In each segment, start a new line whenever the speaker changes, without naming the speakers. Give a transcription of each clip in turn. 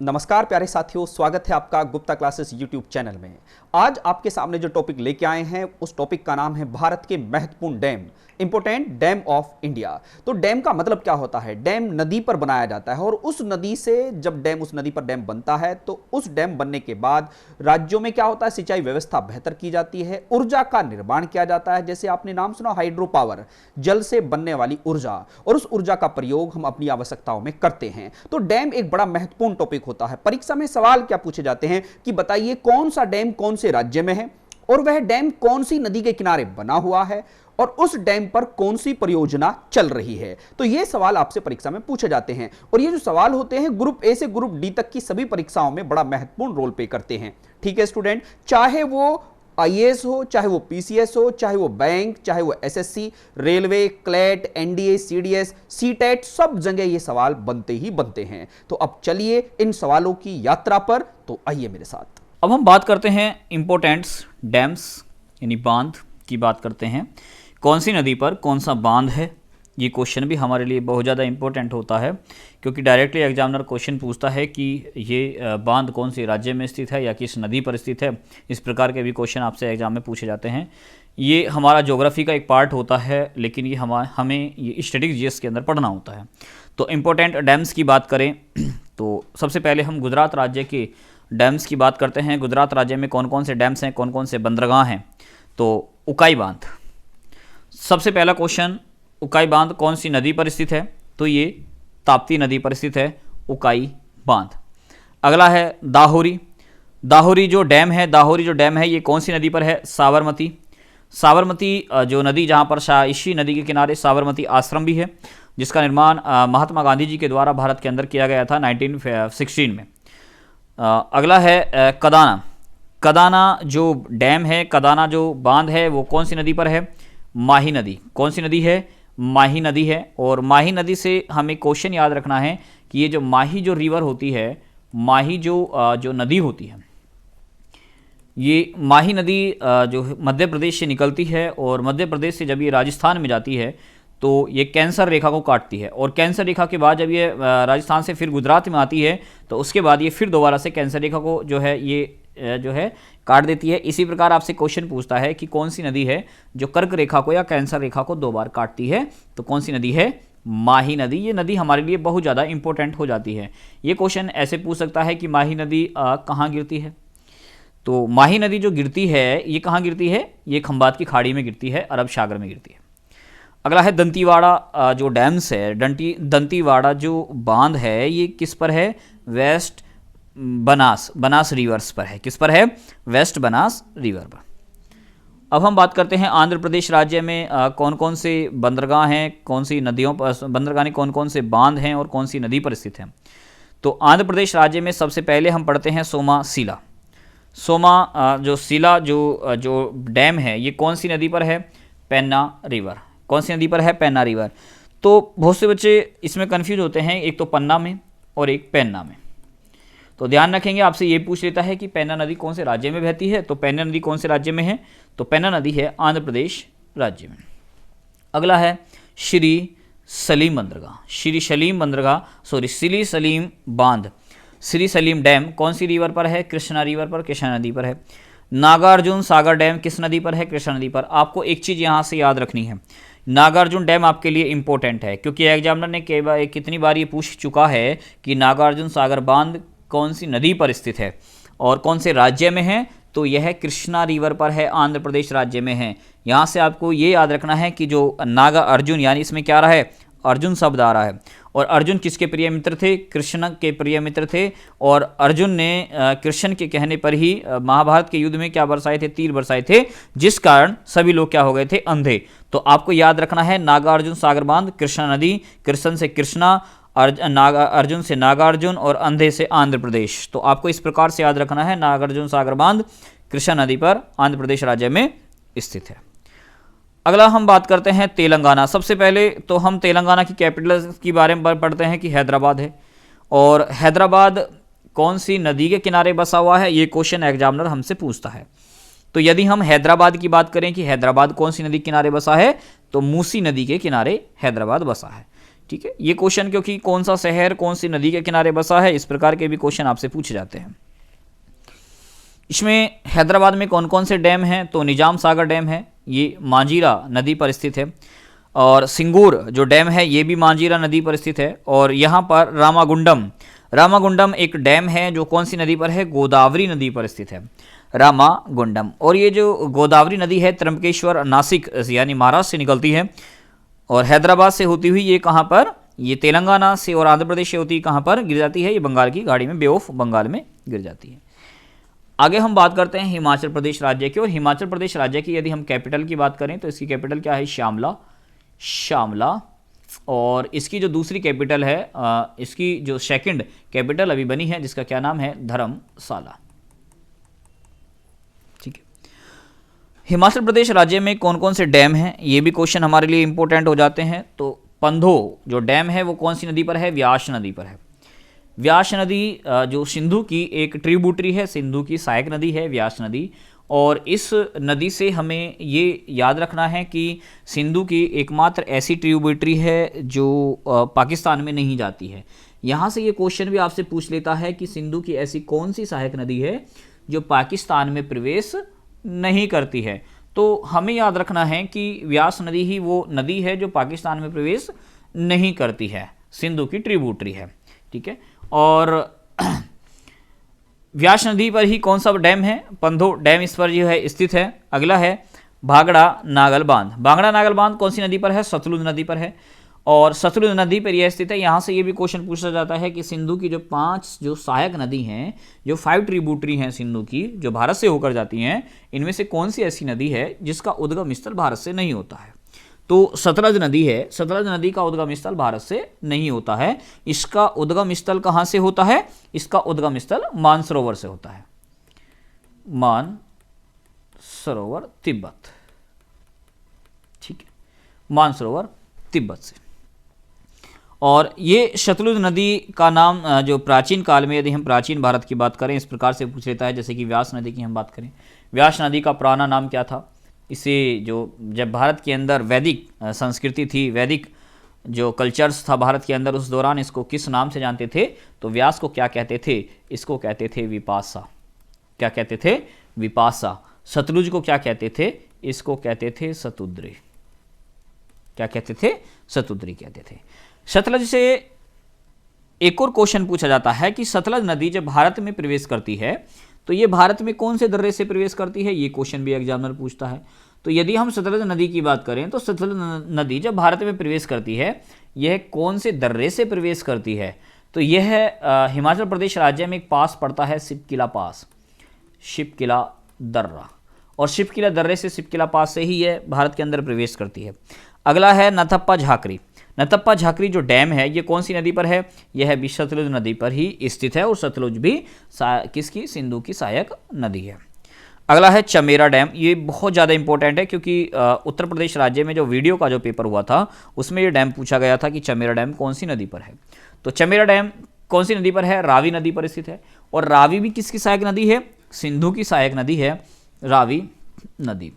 नमस्कार प्यारे साथियों, स्वागत है आपका गुप्ता क्लासेस यूट्यूब चैनल में। आज आपके सामने जो टॉपिक लेके आए हैं उस टॉपिक का नाम है भारत के महत्वपूर्ण dam, important dam of India. तो डैम का मतलब क्या होता है? डैम नदी पर बनाया जाता है और उस नदी से जब डैम, उस नदी पर डैम बनता है तो उस डैम बनने के बाद राज्यों में क्या होता है, सिंचाई व्यवस्था बेहतर की जाती है, ऊर्जा का निर्माण किया जाता है। जैसे आपने नाम सुना हाइड्रो पावर, जल से बनने वाली ऊर्जा, और उस ऊर्जा का प्रयोग हम अपनी आवश्यकताओं में करते हैं। तो डैम एक बड़ा महत्वपूर्ण टॉपिक होता है। परीक्षा में सवाल क्या पूछे जाते हैं कि बताइए कौन सा डैम कौन से राज्य में है और वह डैम कौन सी नदी के किनारे बना हुआ है और उस डैम पर कौन सी परियोजना चल रही है। तो ये सवाल आपसे परीक्षा में पूछे जाते हैं और ये जो सवाल होते हैं ग्रुप ए से ग्रुप डी तक की सभी परीक्षाओं में बड़ा महत्वपूर्ण रोल प्ले करते हैं। ठीक है स्टूडेंट, चाहे वो आईएएस हो, चाहे वो पीसीएस हो, चाहे वो बैंक, चाहे वो SSC, railway, CLAT, NDA, CDS, CTET, सब जगह ये सवाल बनते ही बनते हैं। तो अब चलिए इन सवालों की यात्रा पर, तो आइए मेरे साथ।
अब हम बात करते हैं इम्पोर्टेंट्स डैम्स यानी बांध की बात करते हैं। कौन सी नदी पर कौन सा बांध है, ये क्वेश्चन भी हमारे लिए बहुत ज़्यादा इंपॉर्टेंट होता है क्योंकि डायरेक्टली एग्जामिनर क्वेश्चन पूछता है कि ये बांध कौन से राज्य में स्थित है या किस नदी पर स्थित है। इस प्रकार के भी क्वेश्चन आपसे एग्जाम में पूछे जाते हैं। ये हमारा ज्योग्राफी का एक पार्ट होता है, लेकिन ये हमें ये स्टैटिक जीएस के अंदर पढ़ना होता है। तो इम्पोर्टेंट डैम्स की बात करें तो सबसे पहले हम गुजरात राज्य के डैम्स की बात करते हैं। गुजरात राज्य में कौन कौन से डैम्स हैं, कौन कौन से बंदरगाह हैं। तो उकाई बांध, सबसे पहला क्वेश्चन, उकाई बांध कौन सी नदी पर स्थित है? तो ये ताप्ती नदी पर स्थित है उकाई बांध। अगला है दाहोरी। दाहोरी जो डैम है ये कौन सी नदी पर है? साबरमती। साबरमती जो नदी, जहाँ पर इसी नदी के किनारे साबरमती आश्रम भी है, जिसका निर्माण महात्मा गांधी जी के द्वारा भारत के अंदर किया गया था 1916 में। अगला है कदाना। कदाना जो डैम है, कदाना जो बांध है वो कौन सी नदी पर है? माही नदी। कौन सी नदी है? माही नदी है। और माही नदी से हमें क्वेश्चन याद रखना है कि ये जो माही जो रिवर होती है, माही जो नदी होती है, ये माही नदी जो मध्य प्रदेश से निकलती है और मध्य प्रदेश से जब ये राजस्थान में जाती है तो ये कैंसर रेखा को काटती है और कैंसर रेखा के बाद जब ये राजस्थान से फिर गुजरात में आती है तो उसके बाद ये फिर दोबारा से कैंसर रेखा को जो है काट देती है। इसी प्रकार आपसे क्वेश्चन पूछता है कि कौन सी नदी है जो कर्क रेखा को या कैंसर रेखा को 2 बार काटती है? तो कौन सी नदी है? माही नदी। ये नदी हमारे लिए बहुत ज़्यादा इंपॉर्टेंट हो जाती है। ये क्वेश्चन ऐसे पूछ सकता है कि माही नदी कहाँ गिरती है? तो माही नदी जो गिरती है ये कहाँ गिरती है? ये खंबात की खाड़ी में गिरती है, अरब सागर में गिरती है। अगला है दंतीवाड़ा जो डैम्स है, दंतीवाड़ा जो बांध है ये किस पर है? वेस्ट बनास रिवर्स पर है। किस पर है? वेस्ट बनास रिवर पर। अब हम बात करते हैं आंध्र प्रदेश राज्य में कौन कौन से बंदरगाह हैं, कौन सी नदियों पर बंदरगाह, कौन कौन से बांध हैं और कौन सी नदी पर स्थित हैं। तो आंध्र प्रदेश राज्य में सबसे पहले हम पढ़ते हैं सोमासीला। सोमासीला जो डैम है ये कौन सी नदी पर है? पेन्ना रिवर। कौन सी नदी पर है? पेन्ना रिवर। तो बहुत से बच्चे इसमें कंफ्यूज होते हैं, एक तो पन्ना में और एक पेन्ना में। तो ध्यान रखेंगे, आपसे ये पूछ लेता है कि पेन्ना नदी कौन से राज्य में बहती है? तो पेन्ना नदी कौन से राज्य में है? तो पेन्ना नदी है आंध्र प्रदेश राज्य में। अगला है श्री सलीम बांध। श्री सलीम डैम कौन सी रिवर पर है? कृष्णा रिवर पर, कृष्णा नदी पर है। नागार्जुन सागर डैम किस नदी पर है? कृष्णा नदी पर। आपको एक चीज़ यहाँ से याद रखनी है, नागार्जुन डैम आपके लिए इंपॉर्टेंट है क्योंकि एग्जामिनर ने कितनी बार ये पूछ चुका है कि नागार्जुन सागर बांध कौन सी नदी पर स्थित है और कौन से राज्य में है। तो यह कृष्णा रिवर पर है, आंध्र प्रदेश राज्य में है। यहाँ से आपको ये याद रखना है कि जो नागा अर्जुन, यानी इसमें क्या आ रहा है? अर्जुन शब्द आ रहा है। और अर्जुन किसके प्रिय मित्र थे? कृष्ण के प्रिय मित्र थे। और अर्जुन ने कृष्ण के कहने पर ही महाभारत के युद्ध में क्या बरसाए थे? तीर बरसाए थे, जिस कारण सभी लोग क्या हो गए थे? अंधे। तो आपको याद रखना है नागार्जुन सागर बांध, कृष्णा नदी, कृष्ण से कृष्णा, अर्जुन से नागार्जुन और अंधे से आंध्र प्रदेश। तो आपको इस प्रकार से याद रखना है, नागार्जुन सागर बांध कृष्णा नदी पर आंध्र प्रदेश राज्य में स्थित है। अगला हम बात करते हैं तेलंगाना। सबसे पहले तो हम तेलंगाना की कैपिटल के बारे में पढ़ते हैं कि हैदराबाद है। और हैदराबाद कौन सी नदी के किनारे बसा हुआ है? ये क्वेश्चन एग्जामिनर हमसे पूछता है। तो यदि हम हैदराबाद की बात करें कि हैदराबाद कौन सी नदी के किनारे बसा है, तो मूसी नदी के किनारे हैदराबाद बसा है। ठीक है, ये क्वेश्चन क्योंकि कौन सा शहर कौन सी नदी के किनारे बसा है, इस प्रकार के भी क्वेश्चन आपसे पूछे जाते हैं। इसमें हैदराबाद में कौन कौन से डैम हैं, तो निजाम सागर डैम है, ये मांजीरा नदी पर स्थित है। और सिंगूर जो डैम है ये भी मांजीरा नदी पर स्थित है। और यहाँ पर रामागुंडम एक डैम है जो कौन सी नदी पर है, गोदावरी नदी पर स्थित है, रामागुंडम। और ये जो गोदावरी नदी है त्र्यंबकेश्वर नासिक यानी महाराष्ट्र से निकलती है और हैदराबाद से होती हुई ये कहाँ पर, ये तेलंगाना से और आंध्र प्रदेश से होती है, कहाँ पर गिर जाती है, ये बंगाल की खाड़ी में, बे ऑफ बंगाल में गिर जाती है। आगे हम बात करते हैं हिमाचल प्रदेश राज्य की। और हिमाचल प्रदेश राज्य की यदि हम कैपिटल की बात करें तो इसकी कैपिटल क्या है, शामला। और इसकी जो दूसरी कैपिटल है, इसकी जो सेकंड कैपिटल अभी बनी है जिसका क्या नाम है, धर्मशाला। ठीक है, हिमाचल प्रदेश राज्य में कौन कौन से डैम हैं, ये भी क्वेश्चन हमारे लिए इंपॉर्टेंट हो जाते हैं। तो पंधो जो डैम है वो कौन सी नदी पर है, व्यास नदी पर है। व्यास नदी जो सिंधु की एक ट्रिब्यूटरी है, सिंधु की सहायक नदी है व्यास नदी। और इस नदी से हमें ये याद रखना है कि सिंधु की एकमात्र ऐसी ट्रिब्यूटरी है जो पाकिस्तान में नहीं जाती है। यहाँ से ये क्वेश्चन भी आपसे पूछ लेता है कि सिंधु की ऐसी कौन सी सहायक नदी है जो पाकिस्तान में प्रवेश नहीं करती है। तो हमें याद रखना है कि व्यास नदी ही वो नदी है जो पाकिस्तान में प्रवेश नहीं करती है, सिंधु की ट्रिब्यूटरी है। ठीक है, और व्यास नदी पर ही कौन सा डैम है, पंधो डैम इस पर जो है स्थित है। अगला है भांगड़ा नागल बांध कौन सी नदी पर है, सतलुज नदी पर है। और सतलुज नदी पर यह स्थित है। यहाँ से ये भी क्वेश्चन पूछा जाता है कि सिंधु की जो 5 जो सहायक नदी हैं, जो 5 ट्रिब्यूटरी हैं सिंधु की, जो भारत से होकर जाती हैं, इनमें से कौन सी ऐसी नदी है जिसका उद्गम स्थल भारत से नहीं होता है। तो सतलज नदी है, सतलज नदी का उद्गम स्थल भारत से नहीं होता है। इसका उद्गम स्थल कहाँ से होता है, इसका उद्गम स्थल मानसरोवर से होता है, मानसरोवर तिब्बत। ठीक है, मानसरोवर तिब्बत से। और ये सतलुज नदी का नाम जो प्राचीन काल में, यदि हम प्राचीन भारत की बात करें, इस प्रकार से पूछ लेता है। जैसे कि व्यास नदी की हम बात करें, व्यास नदी का पुराना नाम क्या था, इसे जो जब भारत के अंदर वैदिक संस्कृति थी, वैदिक जो कल्चर्स था भारत के अंदर, उस दौरान इसको किस नाम से जानते थे, तो व्यास को क्या कहते थे, इसको कहते थे विपाशा। क्या कहते थे, विपाशा। सतलुज को क्या कहते थे, इसको कहते थे सतुद्री। क्या कहते थे, सतुद्री कहते थे। सतलज से एक और क्वेश्चन पूछा जाता है कि सतलज नदी जब भारत में प्रवेश करती है तो ये भारत में कौन से दर्रे से प्रवेश करती है, ये क्वेश्चन भी एग्जामिनर पूछता है। तो यदि हम सतलज नदी की बात करें तो सतलज नदी जब भारत में प्रवेश करती है, यह कौन से दर्रे से प्रवेश करती है, तो यह हिमाचल प्रदेश राज्य में एक पास पड़ता है, शिपकिला पास, शिपकिला दर्रा। और शिपकिला दर्रे से, शिपकिला पास से ही यह भारत के अंदर प्रवेश करती है। अगला है नथप्पा झाकरी। नथप्पा झाकरी जो डैम है ये कौन सी नदी पर है, यह भी सतलुज नदी पर ही स्थित है। और सतलुज भी किसकी, सिंधु की सहायक नदी है। अगला है चमेरा डैम। ये बहुत ज़्यादा इंपॉर्टेंट है क्योंकि उत्तर प्रदेश राज्य में जो वीडियो का जो पेपर हुआ था उसमें ये डैम पूछा गया था कि चमेरा डैम कौन सी नदी पर है। तो चमेरा डैम कौन सी नदी पर है, रावी नदी पर स्थित है। और रावी भी किसकी सहायक नदी है, सिंधु की सहायक नदी है रावी नदी।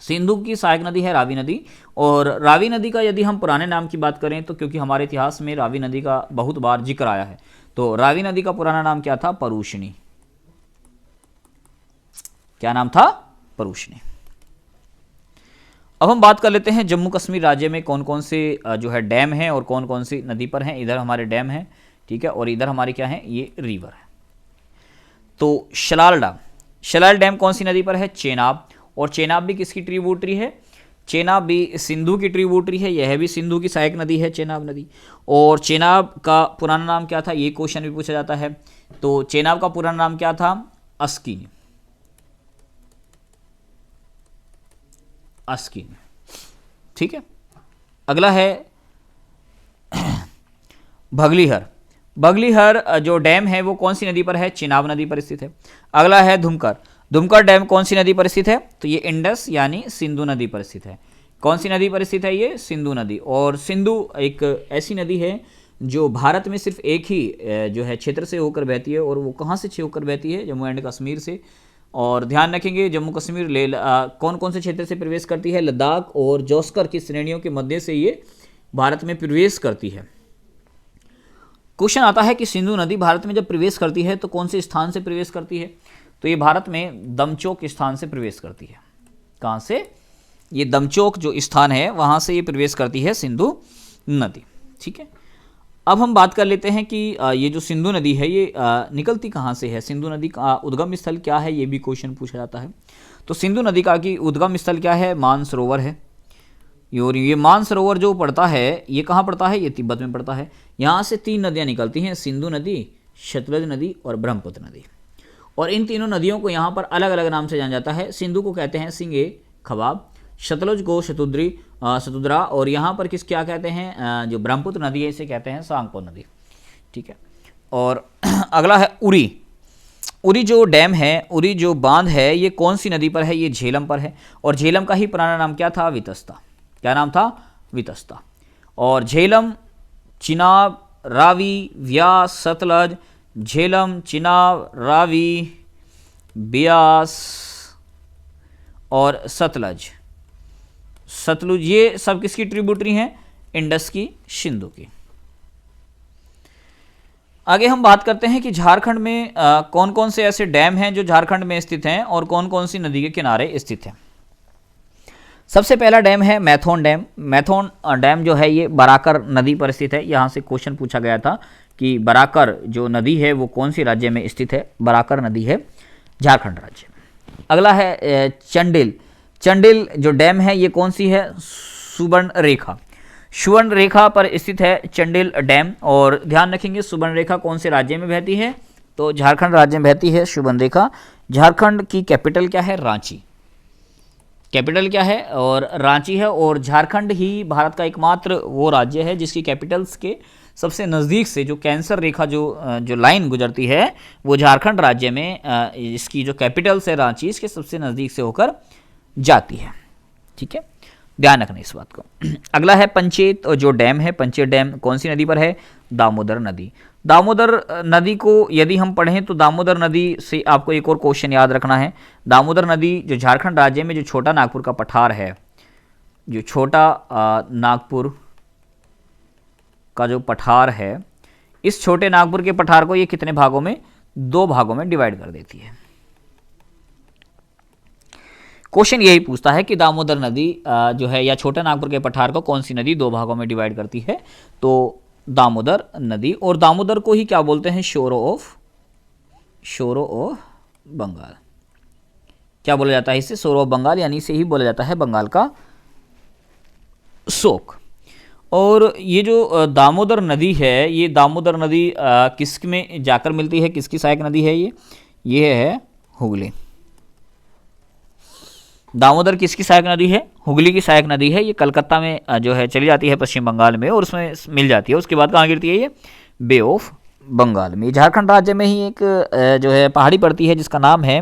सिंधु की सहायक नदी है रावी नदी। और रावी नदी का यदि हम पुराने नाम की बात करें तो क्योंकि हमारे इतिहास में रावी नदी का बहुत बार जिक्र आया है, तो रावी नदी का पुराना नाम क्या था, परूषणी। क्या नाम था, परूषणी। अब हम बात कर लेते हैं जम्मू कश्मीर राज्य में कौन कौन से जो है डैम हैं और कौन कौन सी नदी पर हैं। इधर हमारे डैम है, ठीक है, और इधर हमारे क्या है, ये रिवर है। तो शलाल डैम कौन सी नदी पर है, चेनाब। और चेनाब भी किसकी ट्रिब्यूटरी है, चेनाब भी सिंधु की ट्रिब्यूटरी है, यह भी सिंधु की सहायक नदी है चेनाब नदी। और चेनाब का पुराना नाम क्या था, ये क्वेश्चन भी पूछा जाता है। तो चेनाब का पुराना नाम क्या था, अस्किन। ठीक है। अगला है भगलीहर जो डैम है वो कौन सी नदी पर है, चिनाब नदी पर स्थित है। अगला है धुमकर डैम कौन सी नदी पर स्थित है, तो ये इंडस यानी सिंधु नदी पर स्थित है। कौन सी नदी पर स्थित है, ये सिंधु नदी। और सिंधु एक ऐसी नदी है जो भारत में सिर्फ एक ही जो है क्षेत्र से होकर बहती है। और वो कहाँ से होकर बहती है, जम्मू एंड कश्मीर से। और ध्यान रखेंगे जम्मू कश्मीर कौन कौन से क्षेत्र से प्रवेश करती है, लद्दाख और जोस्कर की श्रेणियों के मध्य से ये भारत में प्रवेश करती है। क्वेश्चन आता है कि सिंधु नदी भारत में जब प्रवेश करती है तो कौन से स्थान से प्रवेश करती है? तो ये भारत में दमचौक स्थान से प्रवेश करती है। कहाँ से? ये दमचौक जो स्थान है वहाँ से ये प्रवेश करती है सिंधु नदी। ठीक है, अब हम बात कर लेते हैं कि ये जो सिंधु नदी है ये निकलती कहाँ से है, सिंधु नदी का उद्गम स्थल क्या है, ये भी क्वेश्चन पूछा जाता है। तो सिंधु नदी का की उद्गम स्थल क्या है? मानसरोवर है। और ये मानसरोवर जो पड़ता है ये कहाँ पड़ता है? ये तिब्बत में पड़ता है। यहाँ से 3 नदियाँ निकलती हैं, सिंधु नदी, सतलज नदी और ब्रह्मपुत्र नदी। और इन तीनों नदियों को यहाँ पर अलग अलग नाम से जाना जाता है। सिंधु को कहते हैं सिंगे खबाब, सतलज को सतुद्रा, और यहाँ पर क्या कहते हैं? जो ब्रह्मपुत्र नदी है इसे कहते हैं सांगपो नदी। ठीक है, और अगला है उरी। उरी जो डैम है, उरी जो बांध है, ये कौन सी नदी पर है? ये झेलम पर है। और झेलम का ही पुराना नाम क्या था? वितस्ता। क्या नाम था? वितस्ता। और झेलम, चिनाब, रावी, व्यास, सतलज, झेलम, चिनाब, रावी, ब्यास और सतलज, ये सब किसकी ट्रिब्यूटरी हैं? इंडस की, सिंधु की। आगे हम बात करते हैं कि झारखंड में कौन कौन से ऐसे डैम हैं जो झारखंड में स्थित हैं और कौन कौन सी नदी के किनारे स्थित हैं। सबसे पहला डैम है मैथोन डैम। मैथोन डैम जो है ये बराकर नदी पर स्थित है। यहाँ से क्वेश्चन पूछा गया था कि बराकर जो नदी है वो कौन सी राज्य में स्थित है? बराकर नदी है झारखंड राज्य में। अगला है चंडिल। चंडिल जो डैम है ये कौन सी है? सुवर्ण रेखा। सुवर्ण रेखा पर स्थित है चंडिल डैम। और ध्यान रखेंगे सुवर्ण रेखा कौन से राज्य में बहती है? तो झारखंड राज्य में बहती है सुवर्ण रेखा। झारखंड की कैपिटल क्या है? रांची। कैपिटल क्या है? और रांची है। और झारखंड ही भारत का एकमात्र वो राज्य है जिसकी कैपिटल्स के सबसे नज़दीक से जो कैंसर रेखा जो लाइन गुजरती है वो झारखंड राज्य में इसकी जो कैपिटल्स है रांची, इसके सबसे नज़दीक से होकर जाती है। ठीक है, ध्यान रखना इस बात को। अगला है पंचेत जो डैम है। पंचेत डैम कौन सी नदी पर है? दामोदर नदी। दामोदर नदी को यदि हम पढ़ें तो दामोदर नदी से आपको एक और क्वेश्चन याद रखना है। दामोदर नदी जो झारखंड राज्य में जो छोटा नागपुर का पठार है, जो छोटा नागपुर का जो पठार है, इस छोटे नागपुर के पठार को ये कितने भागों में? 2 भागों में डिवाइड कर देती है। क्वेश्चन यही पूछता है कि दामोदर नदी जो है या छोटा नागपुर के पठार को कौन सी नदी 2 भागों में डिवाइड करती है? तो दामोदर नदी। और दामोदर को ही क्या बोलते हैं? Shores of Bengal. क्या बोला जाता है इसे? शोरो ऑफ बंगाल, यानी इसे ही बोला जाता है बंगाल का शोक। और ये जो दामोदर नदी है, ये दामोदर नदी किस में जाकर मिलती है? किसकी सहायक नदी है ये है हुगली। दामोदर किसकी सहायक नदी है? हुगली की सहायक नदी है। ये कलकत्ता में जो है चली जाती है पश्चिम बंगाल में और उसमें मिल जाती है। उसके बाद कहाँ गिरती है? ये बे ऑफ बंगाल में। झारखंड राज्य में ही एक जो है पहाड़ी पड़ती है जिसका नाम है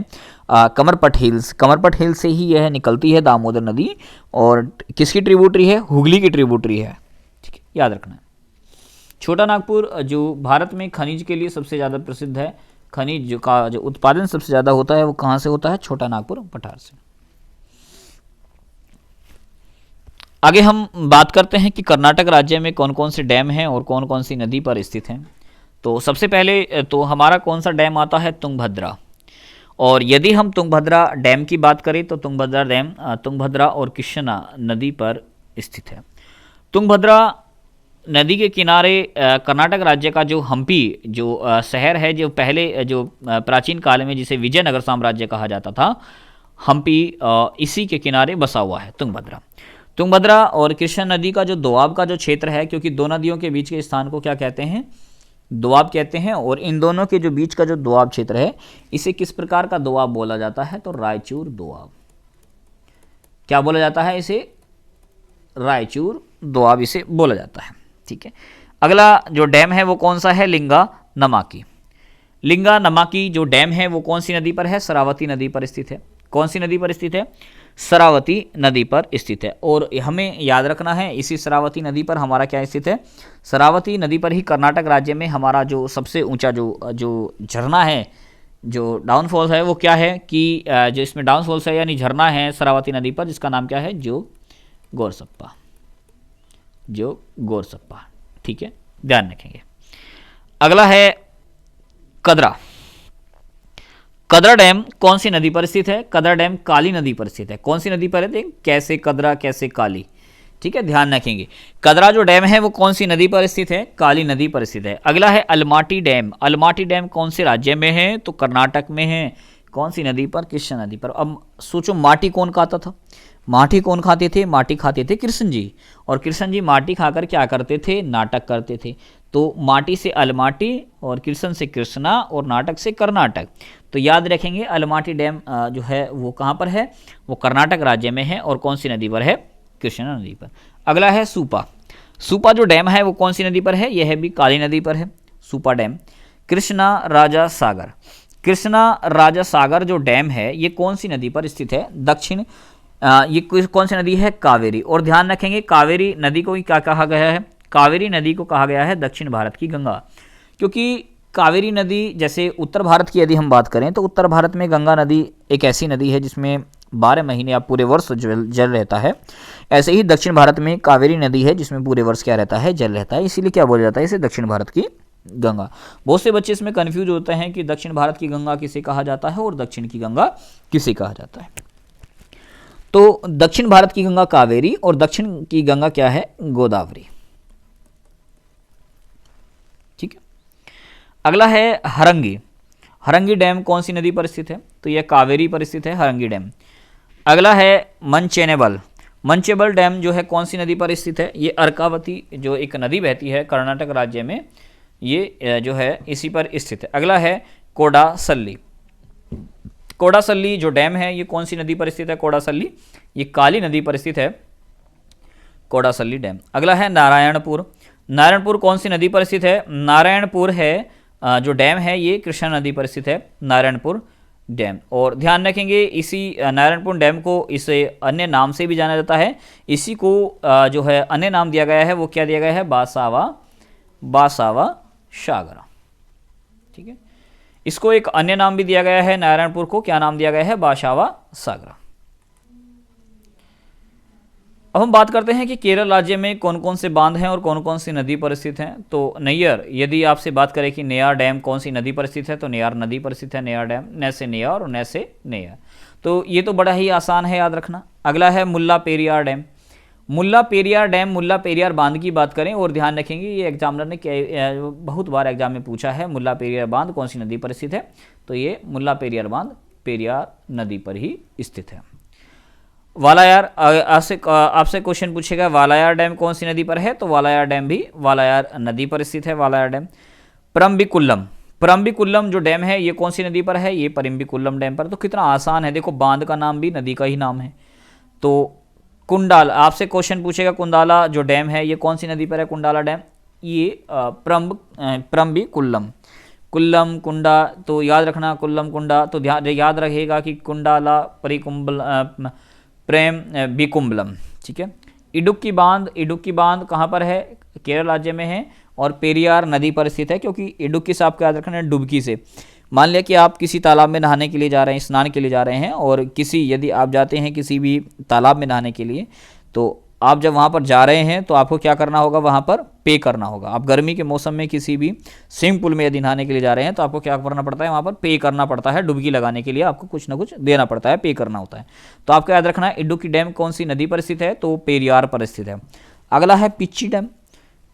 कमरपट हिल्स। कमरपट हिल्स से ही यह निकलती है दामोदर नदी। और किसकी ट्रिब्यूटरी है? हुगली की ट्रिब्यूटरी है। ठीक है, याद रखना है। छोटा नागपुर जो भारत में खनिज के लिए सबसे ज़्यादा प्रसिद्ध है, खनिज का जो उत्पादन सबसे ज़्यादा होता है वो कहाँ से होता है? छोटा नागपुर पठार से। आगे हम बात करते हैं कि कर्नाटक राज्य में कौन कौन से डैम हैं और कौन कौन सी नदी पर स्थित हैं। तो सबसे पहले तो हमारा कौन सा डैम आता है? तुंगभद्रा। और यदि हम तुंगभद्रा डैम की बात करें तो तुंगभद्रा डैम तुंगभद्रा और कृष्णा नदी पर स्थित है। तुंगभद्रा नदी के किनारे कर्नाटक राज्य का जो हम्पी जो शहर है, जो पहले जो प्राचीन काल में जिसे विजयनगर साम्राज्य कहा जाता था, हम्पी इसी के किनारे बसा हुआ है तुंगभद्रा। तुंगभद्रा और कृष्णा नदी का जो दोआब का जो क्षेत्र है, क्योंकि दो नदियों के बीच के स्थान को क्या कहते हैं? दोआब कहते हैं। और इन दोनों के जो बीच का जो दोआब क्षेत्र है इसे किस प्रकार का दोआब बोला जाता है? तो रायचूर दोआब। क्या बोला जाता है इसे? रायचूर दोआब इसे बोला जाता है। ठीक है, अगला जो डैम है वो कौन सा है? लिंगा नमाकी। लिंगा नमाकी जो डैम है वो कौन सी नदी पर है? शरावती नदी पर स्थित है। कौन सी नदी पर स्थित है? शरावती नदी पर स्थित है। और हमें याद रखना है इसी शरावती नदी पर हमारा क्या स्थित है? शरावती नदी पर ही कर्नाटक राज्य में हमारा जो सबसे ऊंचा जो झरना है, जो डाउनफॉल्स है वो क्या है कि जो इसमें डाउनफॉल्स है यानी झरना है शरावती नदी पर, जिसका नाम क्या है? जो गोरसप्पा। जो गोरसप्पा, ठीक है, ध्यान रखेंगे। अगला है कदरा। कदरा डैम कौन सी नदी पर स्थित है? कदरा डैम काली नदी पर स्थित है। कौन सी नदी पर है? देख, कैसे कदरा कैसे काली, ठीक है, ध्यान रखेंगे। कदरा जो डैम है वो कौन सी नदी पर स्थित है? काली नदी पर स्थित है। अगला है अलमाटी डैम। अलमाटी डैम कौन से राज्य में है? तो कर्नाटक में है। कौन सी नदी पर? कृष्णा नदी पर। अब सोचो, माटी कौन खाता था? माटी कौन खाते थे? माटी खाते थे कृष्ण जी, और कृष्ण जी माटी खाकर क्या करते थे? नाटक करते थे। तो माटी से अलमाटी, और कृष्ण से कृष्णा, और नाटक से कर्नाटक। तो याद रखेंगे, अलमाटी डैम जो है वो कहाँ पर है? वो कर्नाटक राज्य में है, और कौन सी नदी पर है? कृष्णा नदी पर। अगला है सूपा। सूपा जो डैम है वो कौन सी नदी पर है? यह भी काली नदी पर है, सूपा डैम। कृष्णा राजा सागर। कृष्णा राजा सागर जो डैम है ये कौन सी नदी पर स्थित है? दक्षिण, ये कौन सी नदी है? कावेरी। और ध्यान रखेंगे, कावेरी नदी को क्या कहा गया है? कावेरी नदी को कहा गया है दक्षिण भारत की गंगा, क्योंकि कावेरी नदी, जैसे उत्तर भारत की यदि हम बात करें तो उत्तर भारत में गंगा नदी एक ऐसी नदी है जिसमें 12 महीने या पूरे वर्ष जल रहता है। ऐसे ही दक्षिण भारत में कावेरी नदी है जिसमें पूरे वर्ष क्या रहता है? जल रहता है। इसीलिए क्या बोला जाता है? इसे दक्षिण भारत की गंगा। बहुत से बच्चे इसमें कंफ्यूज होते हैं कि दक्षिण भारत की गंगा किसे कहा जाता है और दक्षिण की गंगा किसे कहा जाता है। तो दक्षिण भारत की गंगा कावेरी, और दक्षिण की गंगा क्या है? गोदावरी, ठीक है। अगला है हरंगी। हरंगी डैम कौन सी नदी पर स्थित है? तो यह कावेरी पर स्थित है, हरंगी डैम। अगला है मंचेनेबल। मंचेबल डैम जो है कौन सी नदी पर स्थित है? ये अर्कावती जो एक नदी बहती है कर्नाटक राज्य में, ये जो है इसी पर स्थित है। अगला है कोडासल्ली। कोडासल्ली जो डैम है ये कौन सी नदी पर स्थित है? कोडासल्ली, ये काली नदी पर स्थित है, कोडासल्ली डैम। अगला है नारायणपुर। नारायणपुर कौन सी नदी पर स्थित है? नारायणपुर है जो डैम है ये कृष्णा नदी पर स्थित है, नारायणपुर डैम। और ध्यान रखेंगे, इसी नारायणपुर डैम को इसे अन्य नाम से भी जाना जाता है। इसी को जो है अन्य नाम दिया गया है, वो क्या दिया गया है? बासावा सागरा, ठीक है। इसको एक अन्य नाम भी दिया गया है, नारायणपुर को क्या नाम दिया गया है? बासावा सागरा। अब हम बात करते हैं कि केरल राज्य में कौन कौन से बांध हैं और कौन कौन सी नदी पर स्थित हैं। तो नैयर, यदि आपसे बात करें कि नेयार डैम कौन सी नदी पर स्थित है, तो नेयार नदी पर स्थित है नेयार डैम, न से नेयार और न से नेयार। तो ये तो बड़ा ही आसान है याद रखना। अगला है मुल्ला पेरियार डैम। मुल्ला पेरियार डैम, मुल्ला पेरियार बांध की बात करें, और ध्यान रखेंगे ये एग्जामिनर ने बहुत बार एग्जाम में पूछा है, मुल्ला पेरियार बांध कौन सी नदी पर स्थित है? तो ये मुल्ला पेरियार बांध पेरियार नदी पर ही स्थित है। वालायार, आपसे क्वेश्चन पूछेगा वालायार डैम कौन सी नदी पर है? तो वालायार डैम भी वालायार नदी पर स्थित है, वालायार डैम। परम्बिकुलम। परम्बिकुलम जो डैम है ये कौन सी नदी पर है? ये परम्बिकुलम डैम पर। तो कितना आसान है, देखो बांध का नाम भी नदी का ही नाम है। तो कुंडाला, आपसे क्वेश्चन पूछेगा कुंडाला जो डैम है ये कौन सी नदी पर है? कुंडाला डैम, ये परम्बिकुलम, कुल्लम कुंडा, तो याद रखना कुल्लम कुंडा। तो याद रखेगा कि कुंडाला परिकुंबल प्रेम बिकुम्बलम, ठीक है। इडुक्की बांध, इडुक्की बांध कहाँ पर है? केरल राज्य में है, और पेरियार नदी पर स्थित है, क्योंकि इडुक्की से आपको याद रखना है डुबकी से। मान लिया कि आप किसी तालाब में नहाने के लिए जा रहे हैं, स्नान के लिए जा रहे हैं, और यदि आप जाते हैं किसी भी तालाब में नहाने के लिए, तो आप जब वहाँ पर जा रहे हैं तो आपको क्या करना होगा? वहाँ पर पे करना होगा। आप गर्मी के मौसम में किसी भी स्विमिंग पूल में यदि नहाने के लिए जा रहे हैं तो आपको क्या करना पड़ता है? वहाँ पर पे करना पड़ता है। डुबकी लगाने के लिए आपको कुछ ना कुछ देना पड़ता है, पे करना होता है। तो आपको याद रखना है इडुक्की डैम कौन सी नदी पर स्थित है? तो पेरियार पर स्थित है। अगला है पिच्ची डैम।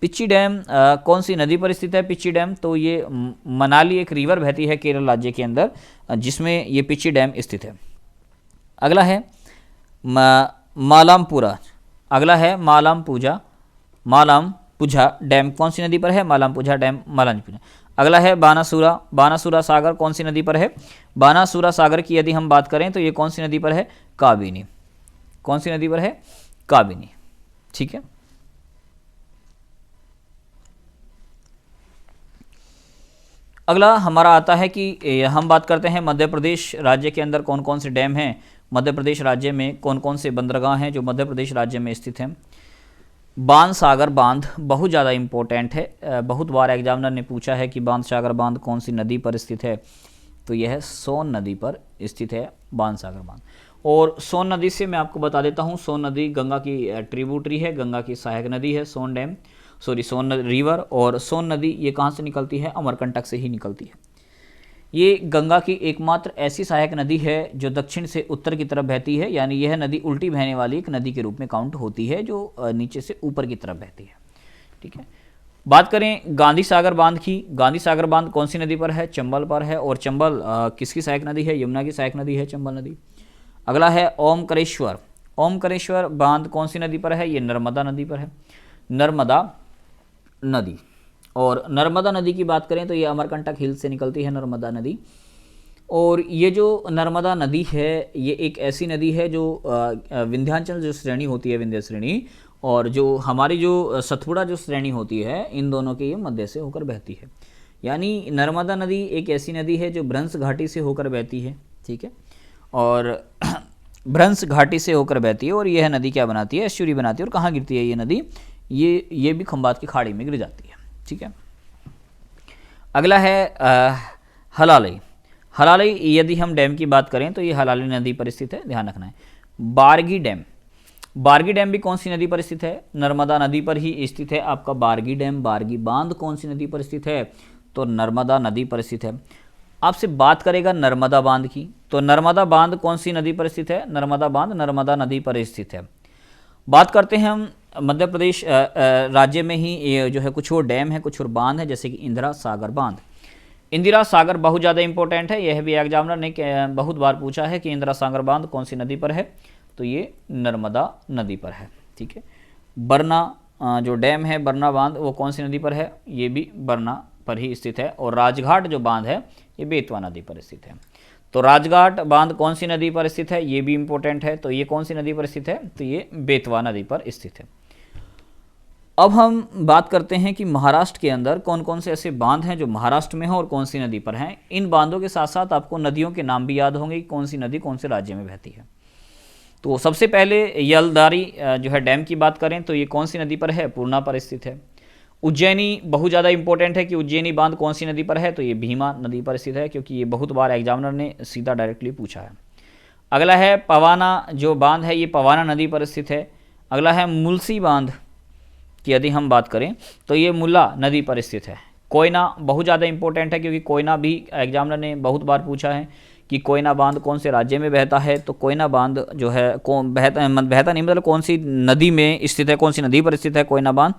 पिच्ची डैम कौन सी नदी पर स्थित है? पिच्ची डैम, तो ये मनाली एक रिवर बहती है केरल राज्य के अंदर, जिसमें ये पिच्ची डैम स्थित है। अगला है मालामपुरा। अगला है मालामपुझा। मालामपुझा डैम कौन सी नदी पर है? मालामपुझा डैम, मालामपुझा। अगला है बानासुरा। बानासुरा सागर कौन सी नदी पर है? बानासुरा सागर की यदि हम बात करें तो ये कौन सी नदी पर है? काबिनी। कौन सी नदी पर है? काबिनी, ठीक है। अगला हमारा आता है कि हम बात करते हैं मध्य प्रदेश राज्य के अंदर कौन कौन से डैम हैं। मध्य प्रदेश राज्य में कौन कौन से बंदरगाह हैं जो मध्य प्रदेश राज्य में स्थित हैं। बाणसागर बांध बहुत ज़्यादा इम्पोर्टेंट है, बहुत बार एग्जामिनर ने पूछा है कि बाणसागर बांध कौन सी नदी पर स्थित है, तो यह है सोन नदी पर स्थित है बाणसागर बांध। और सोन नदी से मैं आपको बता देता हूँ, सोन नदी गंगा की ट्रिब्यूटरी है, गंगा की सहायक नदी है सोन रिवर। और सोन नदी ये कहाँ से निकलती है? अमरकंटक से ही निकलती है। ये गंगा की एकमात्र ऐसी सहायक नदी है जो दक्षिण से उत्तर की तरफ बहती है, यानी यह नदी उल्टी बहने वाली एक नदी के रूप में काउंट होती है जो नीचे से ऊपर की तरफ बहती है। ठीक है, बात करें गांधी सागर बांध की। गांधी सागर बांध कौन सी नदी पर है? चंबल पर है। और चंबल किसकी सहायक नदी है? यमुना की सहायक नदी है चंबल नदी। अगला है ओमकारेश्वर। ओमकारेश्वर बांध कौन सी नदी पर है? ये नर्मदा नदी पर है, नर्मदा नदी। और नर्मदा नदी की बात करें तो ये अमरकंटक हिल से निकलती है नर्मदा नदी। और ये जो नर्मदा नदी है ये एक ऐसी नदी है जो विंध्याचल जो श्रेणी होती है, विंध्य श्रेणी, और जो हमारी जो सतपुड़ा जो श्रेणी होती है, इन दोनों के ये मध्य से होकर बहती है। यानी नर्मदा नदी एक ऐसी नदी है जो भ्रंश घाटी से होकर बहती है। ठीक है, और भ्रंश घाटी से होकर बहती है और यह नदी क्या बनाती है? एस्चुरी बनाती है। और कहाँ गिरती है ये नदी? ये भी खंबात की खाड़ी में गिर जाती है। ठीक है, अगला है हलालई। हलालई यदि हम डैम की बात करें तो ये हलालई नदी पर स्थित है, ध्यान रखना है। बारगी डैम। बारगी डैम भी कौन सी नदी पर स्थित है? नर्मदा नदी पर ही स्थित है आपका बारगी डैम। बारगी बांध कौन सी नदी पर स्थित है? तो नर्मदा नदी पर स्थित है। आपसे बात करेगा नर्मदा बांध की, तो नर्मदा बांध कौन सी नदी पर स्थित है? नर्मदा बांध नर्मदा नदी पर स्थित है। बात करते हैं हम मध्य प्रदेश राज्य में ही ये जो है कुछ और डैम है, कुछ और बांध है, जैसे कि इंदिरा सागर बांध। इंदिरा सागर बहुत ज़्यादा इंपॉर्टेंट है, यह भी एग्जामिनर ने बहुत बार पूछा है कि इंदिरा सागर बांध कौन सी नदी पर है, तो ये नर्मदा नदी पर है। ठीक है, बरना जो डैम है, बरना बांध, वो कौन सी नदी पर है? ये भी बरना पर ही स्थित है। और राजघाट जो बांध है ये बेतवा नदी पर स्थित है। तो राजघाट बांध कौन सी नदी पर स्थित है? ये भी इंपॉर्टेंट है। तो ये कौन सी नदी पर स्थित है? तो ये बेतवा नदी पर स्थित है। अब हम बात करते हैं कि महाराष्ट्र के अंदर कौन कौन से ऐसे बांध हैं जो महाराष्ट्र में हैं और कौन सी नदी पर हैं। इन बांधों के साथ साथ आपको नदियों के नाम भी याद होंगे कि कौन सी नदी कौन से राज्य में बहती है। तो सबसे पहले यलदारी जो है डैम की बात करें तो ये कौन सी नदी पर है? पूर्णा पर स्थित है। उज्जैनी बहुत ज़्यादा इंपॉर्टेंट है कि उज्जैनी बांध कौन सी नदी पर है? तो ये भीमा नदी पर स्थित है, क्योंकि ये बहुत बार एग्जामिनर ने सीधा डायरेक्टली पूछा है। अगला है पवाना जो बांध है, ये पवाना नदी पर स्थित है। अगला है मुलसी बांध की यदि हम बात करें तो ये मुल्ला नदी पर स्थित है। कोयना बहुत ज़्यादा इंपॉर्टेंट है, क्योंकि कोयना भी एग्जामिनर ने बहुत बार पूछा है कि कोयना बांध कौन से राज्य में बहता है। तो कोयना बांध जो है बहता नहीं, मतलब कौन सी नदी में स्थित है, कौन सी नदी पर स्थित है कोयना बांध?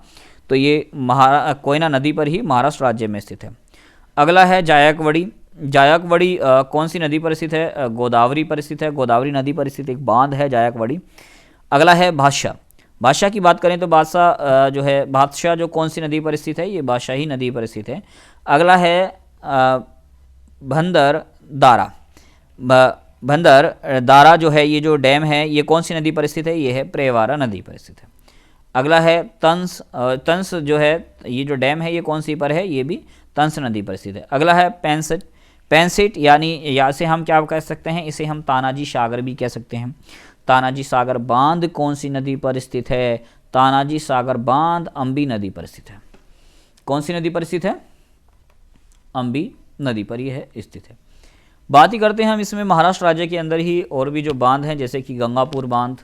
तो ये कोयना नदी पर ही महाराष्ट्र राज्य में स्थित है। अगला है जायकवाड़ी। जायकवाड़ी कौन सी नदी पर स्थित है? गोदावरी पर स्थित है। गोदावरी नदी पर स्थित एक बांध है जायकवाड़ी। अगला है भाषा। भाषा की बात करें तो बादशाह जो कौन सी नदी पर स्थित है? ये बादशाही नदी पर स्थित है। अगला है भंदर दारा। भंदर दारा जो है ये जो डैम है ये कौन सी नदी पर स्थित है? ये है प्रेवारा नदी पर स्थित है। अगला है तंस। तंस जो है ये जो डैम है ये कौन सी पर है? ये भी तंस नदी पर स्थित है। अगला है पेंसिट। पेंसिट यानी या से हम क्या कह सकते हैं? इसे हम तानाजी सागर भी कह सकते हैं। तानाजी सागर बांध कौन सी नदी पर स्थित है? तानाजी सागर बांध अंबी नदी पर स्थित है। कौन सी नदी पर स्थित है? अंबी नदी पर यह स्थित है। बात ही करते हैं हम इसमें महाराष्ट्र राज्य के अंदर ही और भी जो बांध हैं, जैसे कि गंगापुर बांध।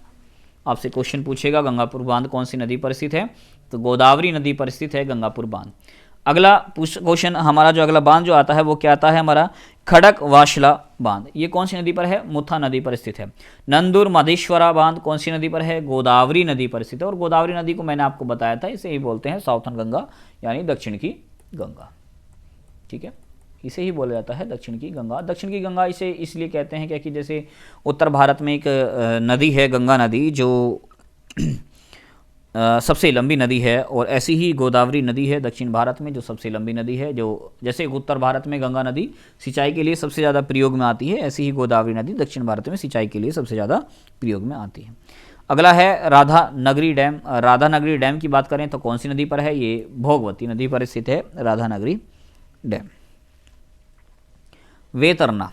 आपसे क्वेश्चन पूछेगा गंगापुर बांध कौन सी नदी पर स्थित है? तो गोदावरी नदी पर स्थित है गंगापुर बांध। अगला क्वेश्चन हमारा जो अगला बांध जो आता है वो क्या आता है हमारा? खड़कवासला बांध। ये कौन सी नदी पर है? मुथा नदी पर स्थित है। नंदुर माधेश्वरा बांध कौन सी नदी पर है? गोदावरी नदी पर स्थित है। और गोदावरी नदी को मैंने आपको बताया था, इसे ही बोलते हैं साउथर्न गंगा, यानी दक्षिण की गंगा। ठीक है, इसे ही बोला जाता है दक्षिण की गंगा। दक्षिण की गंगा इसे इसलिए कहते हैं क्योंकि जैसे उत्तर भारत में एक नदी है गंगा नदी जो सबसे लंबी नदी है, और ऐसी ही गोदावरी नदी है दक्षिण भारत में जो सबसे लंबी नदी है। जो जैसे उत्तर भारत में गंगा नदी सिंचाई के लिए सबसे ज़्यादा प्रयोग में आती है, ऐसी ही गोदावरी नदी दक्षिण भारत में सिंचाई के लिए सबसे ज़्यादा प्रयोग में आती है। अगला है राधानगरी डैम। राधानगरी डैम की बात करें तो कौन सी नदी पर है? ये भोगवती नदी पर स्थित है राधानगरी डैम। वेतरना,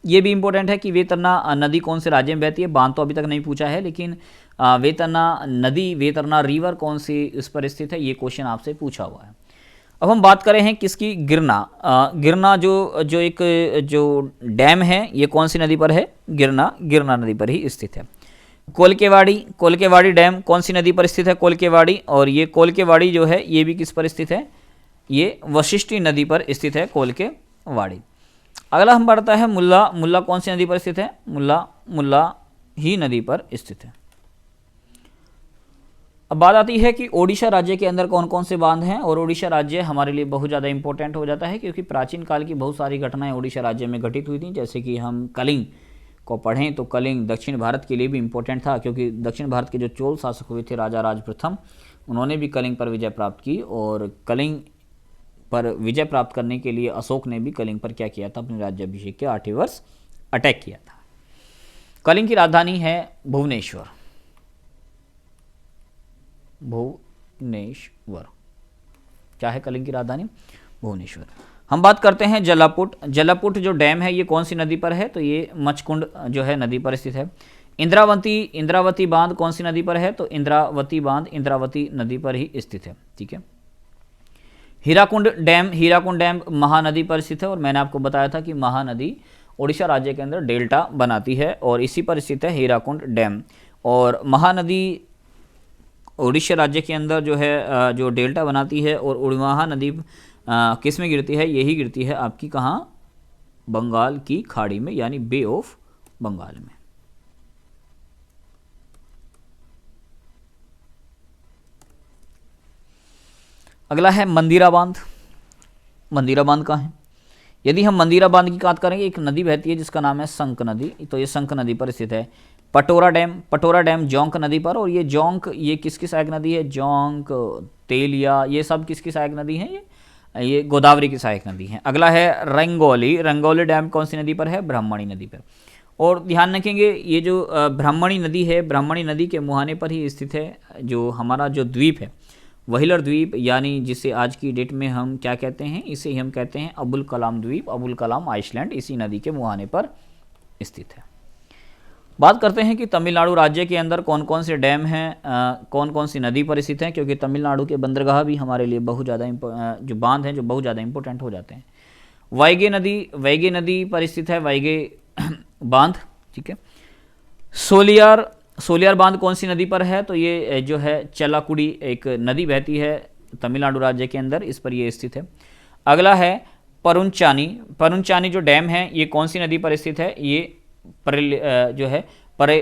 ये भी इंपॉर्टेंट है कि वेतरना नदी कौन से राज्य में बहती है। बांध तो अभी तक नहीं पूछा है, लेकिन वेतरना नदी, वेतरना रिवर कौन सी इस पर स्थित है, ये क्वेश्चन आपसे पूछा हुआ है। अब हम बात करें हैं किसकी, गिरना। गिरना जो एक जो डैम है ये कौन सी नदी पर है, गिरना नदी पर ही स्थित है। कोलकेवाड़ी डैम कौन सी नदी पर स्थित है, कोलकेवाड़ी। और ये कोलकेवाड़ी जो है ये भी किस पर स्थित है, ये वशिष्ठी नदी पर स्थित है कोलकेवाड़ी। अगला हम बढ़ता है मुल्ला कौन सी नदी पर स्थित है, मुल्ला ही नदी पर स्थित है। अब बात आती है कि ओडिशा राज्य के अंदर कौन कौन से बांध हैं, और ओडिशा राज्य हमारे लिए बहुत ज़्यादा इंपॉर्टेंट हो जाता है क्योंकि प्राचीन काल की बहुत सारी घटनाएं ओडिशा राज्य में घटित हुई थी। जैसे कि हम कलिंग को पढ़ें तो कलिंग दक्षिण भारत के लिए भी इम्पोर्टेंट था, क्योंकि दक्षिण भारत के जो चोल शासक हुए थे राजा राज प्रथम, उन्होंने भी कलिंग पर विजय प्राप्त की, और कलिंग पर विजय प्राप्त करने के लिए अशोक ने भी कलिंग पर क्या किया था, अपने राज्याभिषेक के 8वें वर्ष अटैक किया था। कलिंग की राजधानी है भुवनेश्वर। क्या है कलिंग की राजधानी, भुवनेश्वर। हम बात करते हैं जलापुट जो डैम है ये कौन सी नदी पर है, तो ये मचकुंड जो है नदी पर स्थित है। इंद्रावती बांध कौन सी नदी पर है, तो इंद्रावती बांध इंद्रावती नदी पर ही स्थित है, ठीक है। हीराकुंड डैम महानदी पर स्थित है, और मैंने आपको बताया था कि महानदी ओडिशा राज्य के अंदर डेल्टा बनाती है और इसी पर स्थित है हीराकुंड डैम। और महानदी ओडिशा राज्य के अंदर जो है जो डेल्टा बनाती है, और महानदी किस में गिरती है, यही गिरती है आपकी कहाँ, बंगाल की खाड़ी में, यानी बे ऑफ बंगाल में। अगला है मंदिरा बांध कहाँ है। यदि हम मंदिरा बांध की बात करेंगे, एक नदी बहती है जिसका नाम है संक नदी, तो ये संक नदी पर स्थित है। पटोरा डैम जोंक नदी पर, और ये जोंक ये किसकी सहायक नदी है, जोंक, तेलिया, ये सब किसकी सहायक नदी है, ये गोदावरी की सहायक नदी है। अगला है रंगोली डैम कौन सी नदी पर है, ब्राह्मणी नदी पर। और ध्यान रखेंगे ये जो ब्राह्मणी नदी है, ब्राह्मणी नदी के मुहाने पर ही स्थित है जो हमारा जो द्वीप है, व्हीलर द्वीप, यानी जिसे आज की डेट में हम क्या कहते हैं, इसे हम कहते हैं अबुल कलाम द्वीप, अबुल कलाम आइसलैंड, इसी नदी के मुहाने पर स्थित है। बात करते हैं कि तमिलनाडु राज्य के अंदर कौन कौन से डैम हैं, कौन कौन सी नदी पर स्थित हैं, क्योंकि तमिलनाडु के बंदरगाह भी हमारे लिए बहुत ज़्यादा जो बांध हैं जो बहुत ज़्यादा इंपॉर्टेंट हो जाते हैं। वैगे नदी पर स्थित है वैगे बांध, ठीक है। सोलियार बांध कौन सी नदी पर है, तो ये जो है चलाकुड़ी एक नदी बहती है तमिलनाडु राज्य के अंदर, इस पर ये स्थित है। अगला है परुनचानी जो डैम है ये कौन सी नदी पर स्थित है, ये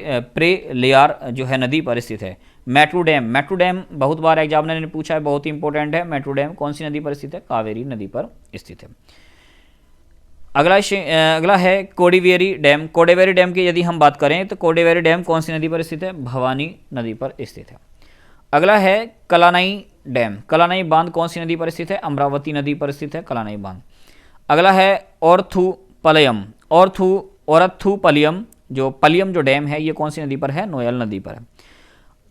प्रेलियार जो है नदी पर स्थित है। मैट्रू डैम बहुत बार एग्जामिनर ने पूछा है, बहुत ही इंपॉर्टेंट है। मैट्रू डैम कौन सी नदी पर स्थित है, कावेरी नदी पर स्थित है। अगला है कोडिवेरी डैम की यदि हम बात करें तो कोडिवेरी डैम कौन सी नदी पर स्थित है, भवानी नदी पर स्थित है। अगला है कलानाई बांध कौन सी नदी पर स्थित है, अमरावती नदी पर स्थित है कलानाई बांध। अगला है ओरथुपलयम जो डैम है ये कौन सी नदी पर है, नोयल नदी पर है।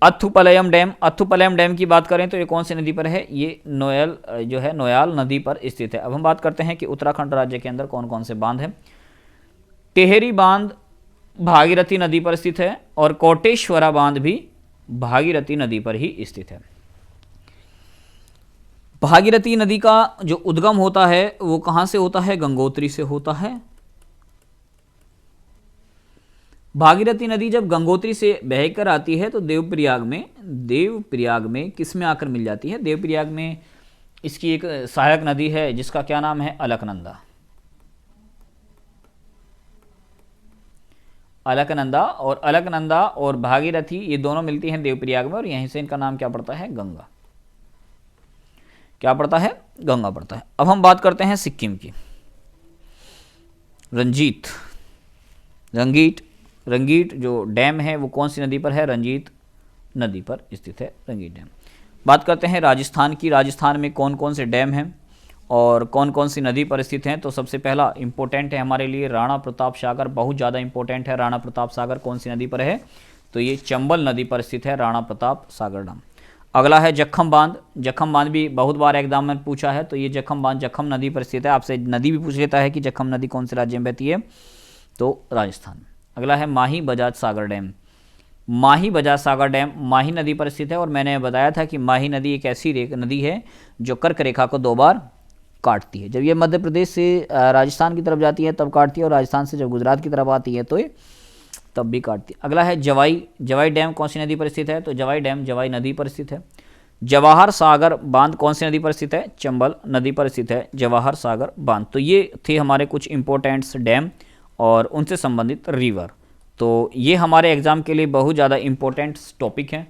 अथुपलयम डैम की बात करें तो ये कौन सी नदी पर है, ये नोयाल नदी पर स्थित है। अब हम बात करते हैं कि उत्तराखंड राज्य के अंदर कौन कौन से बांध हैं। टेहरी बांध भागीरथी नदी पर स्थित है, और कोटेश्वरा बांध भी भागीरथी नदी पर ही स्थित है। भागीरथी नदी का जो उद्गम होता है वो कहाँ से होता है, गंगोत्री से होता है। भागीरथी नदी जब गंगोत्री से बहकर आती है तो देवप्रयाग में किस में आकर मिल जाती है, देवप्रयाग में इसकी एक सहायक नदी है जिसका क्या नाम है, अलकनंदा और भागीरथी ये दोनों मिलती हैं देवप्रयाग में, और यहीं से इनका नाम क्या पड़ता है, गंगा पड़ता है। अब हम बात करते हैं सिक्किम की। रंगीट जो डैम है वो कौन सी नदी पर है, रंजीत नदी पर स्थित है रंगीट डैम। बात करते हैं राजस्थान की। राजस्थान में कौन कौन से डैम हैं और कौन कौन सी नदी पर स्थित हैं, तो सबसे पहला इंपॉर्टेंट है हमारे लिए राणा प्रताप सागर, बहुत ज़्यादा इंपॉर्टेंट है। राणा प्रताप सागर कौन सी नदी पर है, तो ये चंबल नदी पर स्थित है राणा प्रताप सागर डैम। अगला है जखम बांध भी बहुत बार एग्जाम में पूछा है, तो ये जखम बांध जखम नदी पर स्थित है। आपसे नदी भी पूछ लेता है कि जखम नदी कौन से राज्य में बहती है, तो राजस्थान। अगला है माही बजाज सागर डैम। माही बजाज सागर डैम माही नदी पर स्थित है, और मैंने बताया था कि माही नदी एक ऐसी नदी है जो कर्क रेखा को 2 बार काटती है। जब ये मध्य प्रदेश से राजस्थान की तरफ जाती है तब काटती है, और राजस्थान से जब गुजरात की तरफ आती है तो ये तब भी काटती है। अगला है जवाई डैम कौन सी नदी पर स्थित है? तो जवाई डैम जवाई नदी पर स्थित है। जवाहर सागर बांध कौन सी नदी पर स्थित है? चंबल नदी पर स्थित है जवाहर सागर बांध। तो ये थे हमारे कुछ इंपॉर्टेंट्स डैम और उनसे संबंधित रिवर। तो ये हमारे एग्जाम के लिए बहुत ज़्यादा इंपॉर्टेंट टॉपिक हैं।